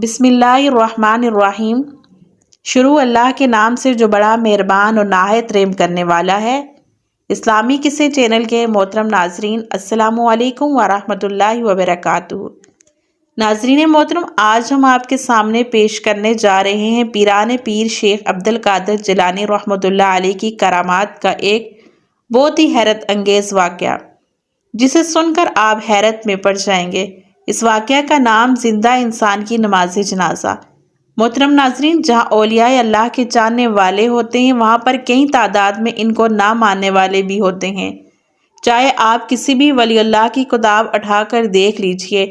بسم اللہ الرحمن الرحیم۔ شروع اللہ کے نام سے جو بڑا مہربان اور نہایت رحم کرنے والا ہے۔ اسلامی قصے چینل کے محترم ناظرین، السلام علیکم ورحمۃ اللہ وبرکاتہ۔ ناظرین محترم، آج ہم آپ کے سامنے پیش کرنے جا رہے ہیں پیران پیر شیخ عبدالقادر جیلانی رحمۃ اللہ علیہ کی کرامات کا ایک بہت ہی حیرت انگیز واقعہ، جسے سن کر آپ حیرت میں پڑ جائیں گے۔ اس واقعہ کا نام زندہ انسان کی نماز جنازہ۔ محترم ناظرین، جہاں اولیاء اللہ کے جاننے والے ہوتے ہیں، وہاں پر کئی تعداد میں ان کو نہ ماننے والے بھی ہوتے ہیں۔ چاہے آپ کسی بھی ولی اللہ کی کتاب اٹھا کر دیکھ لیجئے،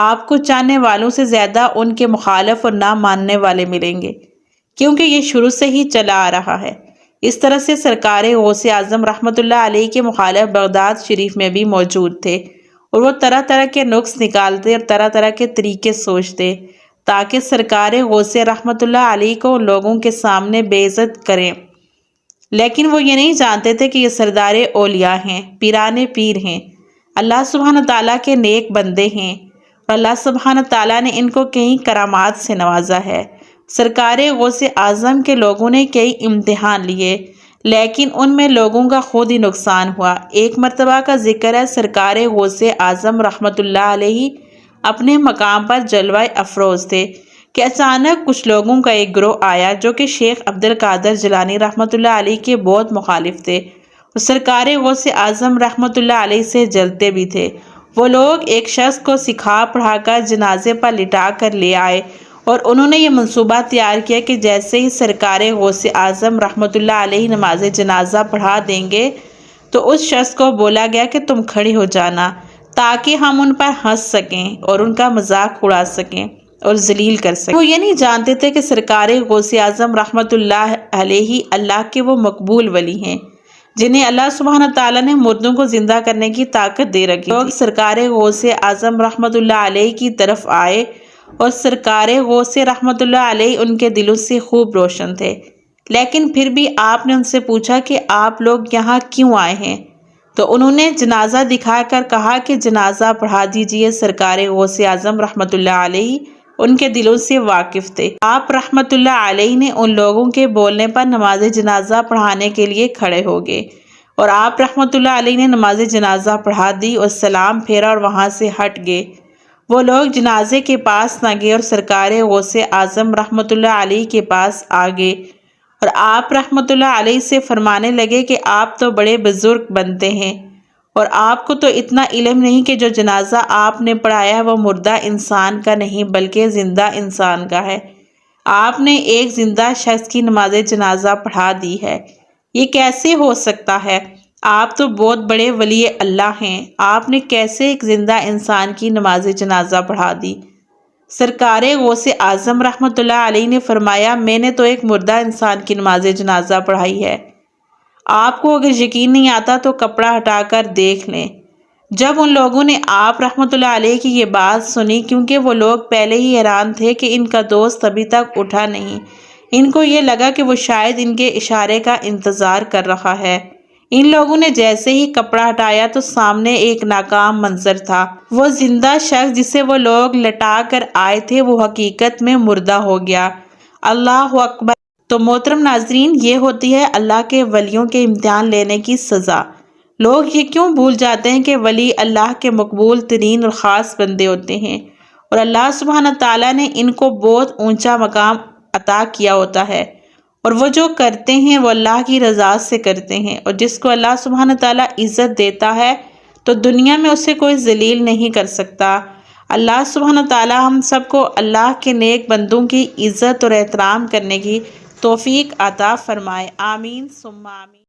آپ کو جاننے والوں سے زیادہ ان کے مخالف اور نہ ماننے والے ملیں گے، کیونکہ یہ شروع سے ہی چلا آ رہا ہے۔ اس طرح سے سرکار غوث اعظم رحمۃ اللہ علیہ کے مخالف بغداد شریف میں بھی موجود تھے، اور وہ طرح طرح کے نقص نکالتے اور طرح طرح کے طریقے سوچتے تاکہ سرکار غوث رحمۃ اللہ علیہ کو لوگوں کے سامنے بے عزت کریں۔ لیکن وہ یہ نہیں جانتے تھے کہ یہ سردار اولیاء ہیں، پیران پیر ہیں، اللہ سبحانہ تعالیٰ کے نیک بندے ہیں، اور اللہ سبحانہ تعالیٰ نے ان کو کئی کرامات سے نوازا ہے۔ سرکار غوث اعظم کے لوگوں نے کئی امتحان لیے، لیکن ان میں لوگوں کا خود ہی نقصان ہوا۔ ایک مرتبہ کا ذکر ہے، سرکار غوث اعظم رحمۃ اللہ علیہ اپنے مقام پر جلوہ افروز تھے کہ اچانک کچھ لوگوں کا ایک گروہ آیا جو کہ شیخ عبدالقادر جیلانی رحمۃ اللہ علیہ کے بہت مخالف تھے اور سرکار غوث اعظم رحمۃ اللہ علیہ سے جلتے بھی تھے۔ وہ لوگ ایک شخص کو سکھا پڑھا کر جنازے پر لٹا کر لے آئے، اور انہوں نے یہ منصوبہ تیار کیا کہ جیسے ہی سرکار غوث اعظم رحمۃ اللہ علیہ نماز جنازہ پڑھا دیں گے تو اس شخص کو بولا گیا کہ تم کھڑے ہو جانا، تاکہ ہم ان پر ہنس سکیں اور ان کا مذاق اڑا سکیں اور ذلیل کر سکیں۔ وہ یہ نہیں جانتے تھے کہ سرکار غوث اعظم رحمۃ اللہ علیہ اللہ کے وہ مقبول ولی ہیں جنہیں اللہ سبحانہ تعالیٰ نے مردوں کو زندہ کرنے کی طاقت دے رکھی۔ لوگ سرکار غوث اعظم رحمۃ اللہ علیہ کی طرف آئے اور سرکار غوث رحمۃ اللہ علیہ ان کے دلوں سے خوب روشن تھے، لیکن پھر بھی آپ نے ان سے پوچھا کہ آپ لوگ یہاں کیوں آئے ہیں؟ تو انہوں نے جنازہ دکھا کر کہا کہ جنازہ پڑھا دیجئے۔ سرکار غوث اعظم رحمۃ اللہ علیہ ان کے دلوں سے واقف تھے۔ آپ رحمۃ اللہ علیہ نے ان لوگوں کے بولنے پر نماز جنازہ پڑھانے کے لیے کھڑے ہو گئے، اور آپ رحمۃ اللہ علیہ نے نماز جنازہ پڑھا دی اور سلام پھیرا اور وہاں سے ہٹ گئے۔ وہ لوگ جنازے کے پاس نہ گئے اور سرکار غوث اعظم رحمۃ اللہ علیہ کے پاس آ گئے، اور آپ رحمۃ اللہ علیہ سے فرمانے لگے کہ آپ تو بڑے بزرگ بنتے ہیں، اور آپ کو تو اتنا علم نہیں کہ جو جنازہ آپ نے پڑھایا ہے وہ مردہ انسان کا نہیں بلکہ زندہ انسان کا ہے۔ آپ نے ایک زندہ شخص کی نماز جنازہ پڑھا دی ہے، یہ کیسے ہو سکتا ہے؟ آپ تو بہت بڑے ولی اللہ ہیں، آپ نے کیسے ایک زندہ انسان کی نماز جنازہ پڑھا دی؟ سرکار غوث اعظم رحمۃ اللہ علیہ نے فرمایا، میں نے تو ایک مردہ انسان کی نماز جنازہ پڑھائی ہے۔ آپ کو اگر یقین نہیں آتا تو کپڑا ہٹا کر دیکھ لیں۔ جب ان لوگوں نے آپ رحمۃ اللہ علیہ کی یہ بات سنی، کیونکہ وہ لوگ پہلے ہی حیران تھے کہ ان کا دوست ابھی تک اٹھا نہیں، ان کو یہ لگا کہ وہ شاید ان کے اشارے کا انتظار کر رہا ہے۔ ان لوگوں نے جیسے ہی کپڑا ہٹایا تو سامنے ایک ناکام منظر تھا۔ وہ زندہ شخص جسے وہ لوگ لٹا کر آئے تھے وہ حقیقت میں مردہ ہو گیا۔ اللہ اکبر! تو محترم ناظرین، یہ ہوتی ہے اللہ کے ولیوں کے امتحان لینے کی سزا۔ لوگ یہ کیوں بھول جاتے ہیں کہ ولی اللہ کے مقبول ترین اور خاص بندے ہوتے ہیں، اور اللہ سبحانہ تعالیٰ نے ان کو بہت اونچا مقام عطا کیا ہوتا ہے، اور وہ جو کرتے ہیں وہ اللہ کی رضا سے کرتے ہیں، اور جس کو اللہ سبحانہ تعالیٰ عزت دیتا ہے تو دنیا میں اسے کوئی ذلیل نہیں کر سکتا۔ اللہ سبحانہ تعالیٰ ہم سب کو اللہ کے نیک بندوں کی عزت اور احترام کرنے کی توفیق عطا فرمائے، آمین ثم آمین۔